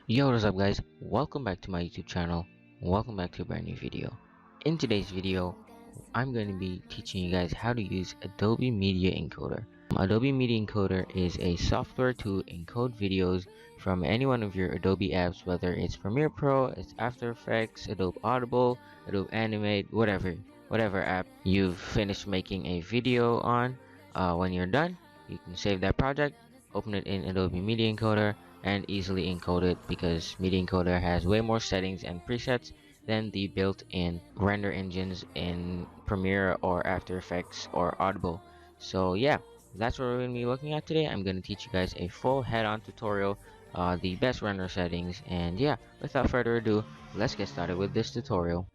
Yo, what's up guys, welcome back to my YouTube channel. Welcome back to a brand new video. In today's video, I'm going to be teaching you guys how to use Adobe Media Encoder. Adobe Media Encoder is a software to encode videos from any one of your Adobe apps, whether it's Premiere Pro, it's After Effects, Adobe Audible, Adobe Animate, whatever app you've finished making a video on. When you're done, you can save that project, open it in Adobe Media Encoder, and easily encode it, because Media Encoder has way more settings and presets than the built-in render engines in Premiere or After Effects or Audible. So yeah, that's what we're going to be looking at today. I'm going to teach you guys a full head-on tutorial, the best render settings, and yeah, without further ado, let's get started with this tutorial.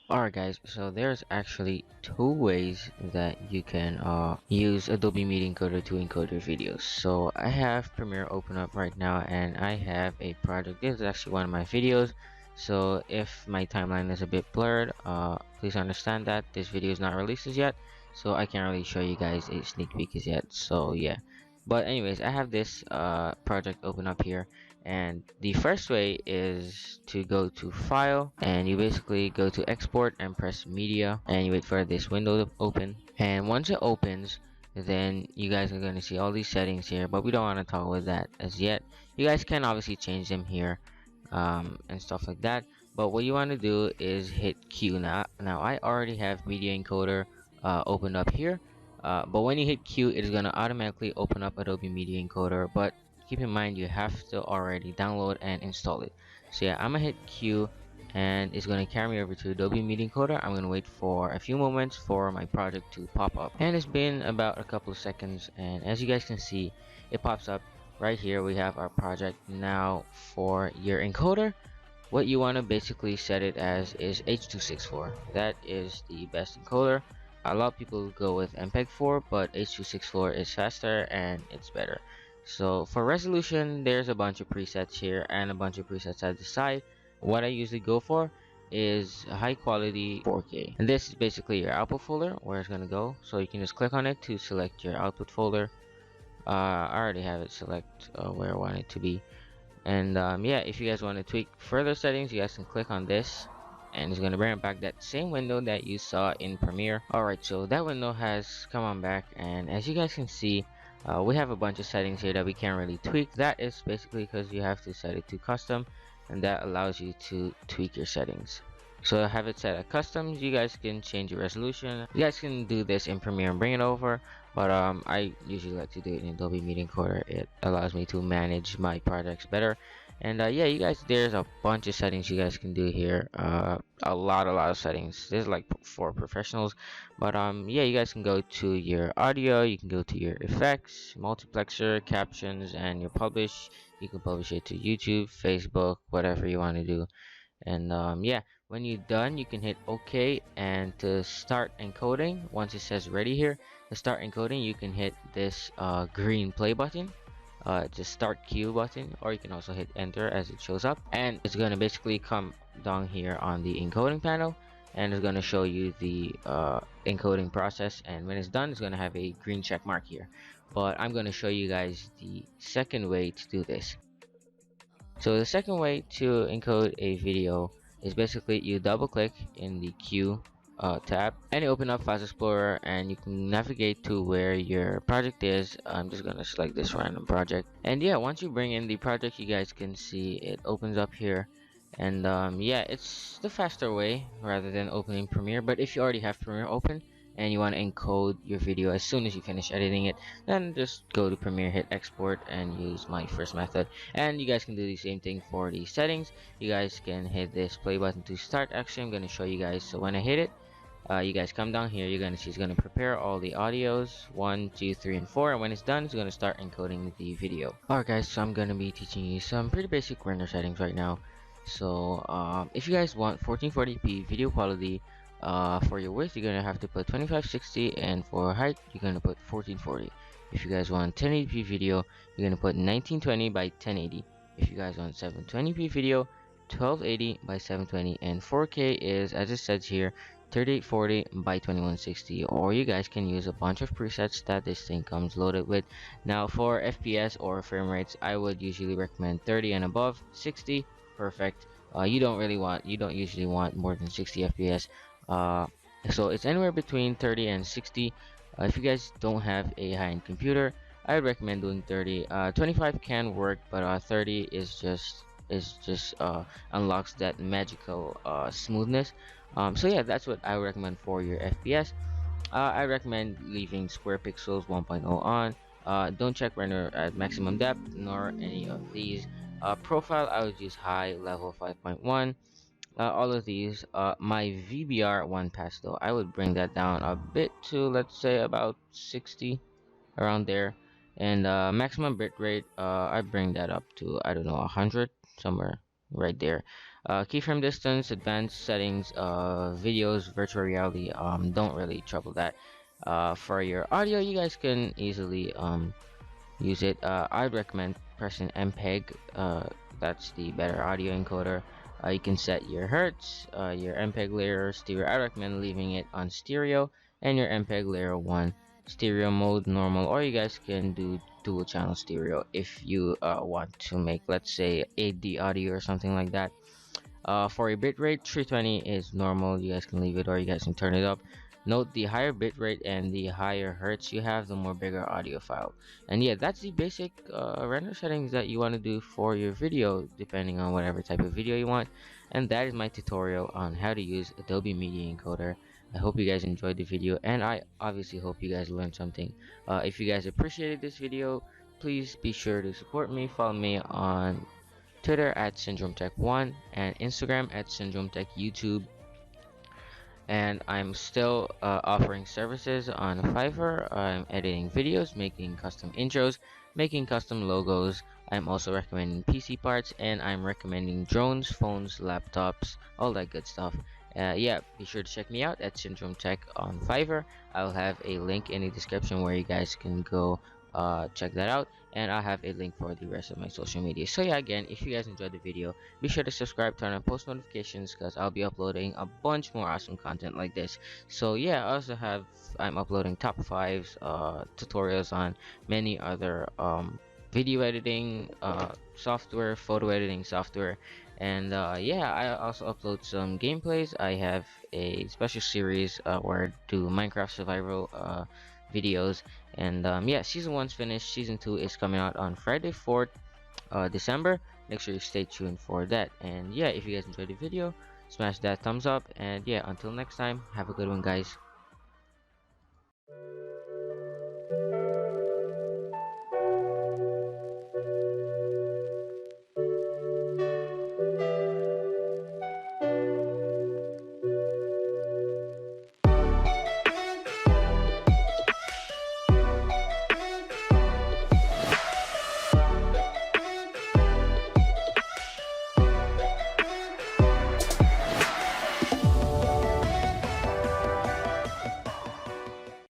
Alright guys, so there's actually two ways that you can use Adobe Media Encoder to encode your videos. So I have Premiere open up right now, and I have a project. This is actually one of my videos, so if my timeline is a bit blurred, please understand that this video is not released as yet, so I can't really show you guys a sneak peek as yet. So yeah, but anyways, I have this project open up here, and the first way is to go to file, and you basically go to export and press media, and you wait for this window to open. And once it opens, then you guys are going to see all these settings here, but we don't want to talk with that as yet. You guys can obviously change them here, and stuff like that, but what you want to do is hit Q. Now I already have Media Encoder opened up here, but when you hit Q, it is going to automatically open up Adobe Media Encoder, but keep in mind you have to already download and install it. So yeah, I'm gonna hit Q, and it's gonna carry me over to Adobe Media Encoder. I'm gonna wait for a few moments for my project to pop up, and it's been about a couple of seconds, and as you guys can see, it pops up right here. We have our project. Now for your encoder, what you want to basically set it as is H.264. That is the best encoder. A lot of people go with MPEG-4, but H.264 is faster and it's better. So for resolution, there's a bunch of presets here and a bunch of presets at the side. What I usually go for is high quality 4K, and this is basically your output folder where it's going to go. So you can just click on it to select your output folder. I already have it select where I want it to be, and yeah, if you guys want to tweak further settings, you guys can click on this, and it's going to bring it back that same window that you saw in Premiere. Alright, so that window has come on back, and as you guys can see, we have a bunch of settings here that we can't really tweak. That is basically because you have to set it to custom, and that allows you to tweak your settings. So have it set at custom. You guys can change your resolution. You guys can do this in Premiere and bring it over, but I usually like to do it in Adobe Media Encoder. It allows me to manage my projects better. And yeah, you guys, there's a bunch of settings you guys can do here. A lot of settings. This is like for professionals, but yeah, you guys can go to your audio, you can go to your effects, multiplexer, captions, and your publish. You can publish it to YouTube, Facebook, whatever you want to do. And yeah, when you're done, you can hit OK, and to start encoding, once it says ready here, to start encoding, you can hit this green play button, just start queue button, or you can also hit enter as it shows up, and it's going to basically come down here on the encoding panel, and it's going to show you the encoding process, and when it's done, it's going to have a green check mark here. But I'm going to show you guys the second way to do this. So the second way to encode a video is basically you double click in the queue tab, and you open up Files Explorer, and you can navigate to where your project is. I'm just gonna select this random project, and yeah, once you bring in the project, you guys can see it opens up here. And yeah, it's the faster way rather than opening Premiere. But if you already have Premiere open and you want to encode your video as soon as you finish editing it, then just go to Premiere, hit export, and use my first method. And you guys can do the same thing for the settings. You guys can hit this play button to start. Actually, I'm going to show you guys. So when I hit it, you guys come down here, you're going to see it's going to prepare all the audios 1, 2, 3, and 4, and when it's done, it's going to start encoding the video. Alright guys, so I'm going to be teaching you some pretty basic render settings right now. So if you guys want 1440p video quality, for your width, you're gonna have to put 2560, and for height, you're gonna put 1440. If you guys want 1080p video, you're gonna put 1920 by 1080. If you guys want 720p video, 1280 by 720, and 4K is, as it says here, 3840 by 2160. Or you guys can use a bunch of presets that this thing comes loaded with. Now for FPS or frame rates, I would usually recommend 30 and above. 60, perfect. You don't usually want more than 60 FPS. uh so it's anywhere between 30 and 60. If you guys don't have a high-end computer, I would recommend doing 30. 25 can work, but 30 is just unlocks that magical smoothness. So yeah, that's what I would recommend for your FPS. I recommend leaving square pixels 1.0 on. Don't check render at maximum depth nor any of these. Profile, I would use high level 5.1. All of these. My VBR one pass though, I would bring that down a bit to, let's say, about 60, around there. And maximum bitrate, I bring that up to, I don't know, 100, somewhere right there. Keyframe distance, advanced settings, videos, virtual reality, don't really trouble that. For your audio, you guys can easily use it. I'd recommend pressing MPEG. That's the better audio encoder. You can set your hertz, your MPEG layer, stereo. I recommend leaving it on stereo, and your MPEG layer 1 stereo mode normal, or you guys can do dual channel stereo if you want to make, let's say, 8D audio or something like that. For your bitrate, 320 is normal. You guys can leave it or you guys can turn it up. Note the higher bitrate and the higher hertz you have, the more bigger audio file. And yeah, that's the basic render settings that you want to do for your video, depending on whatever type of video you want. And that is my tutorial on how to use Adobe Media Encoder. I hope you guys enjoyed the video, and I obviously hope you guys learned something. If you guys appreciated this video, please be sure to support me. Follow me on Twitter at SyndromeTech1, and Instagram at SyndromeTech YouTube. And I'm still offering services on Fiverr. I'm editing videos, making custom intros, making custom logos. I'm also recommending PC parts, and I'm recommending drones, phones, laptops, all that good stuff. Yeah, be sure to check me out at Syndrome Tech on Fiverr. I'll have a link in the description where you guys can go check that out, and I'll have a link for the rest of my social media. So yeah, again, if you guys enjoyed the video, be sure to subscribe, turn on post notifications, because I'll be uploading a bunch more awesome content like this. So yeah, I'm uploading top 5s tutorials on many other video editing software, photo editing software. And yeah, I also upload some gameplays. I have a special series where I do Minecraft survival videos. And yeah, season 1's finished. Season 2 is coming out on Friday 4th December. Make sure you stay tuned for that. And yeah, if you guys enjoyed the video, smash that thumbs up. And yeah, until next time, have a good one, guys.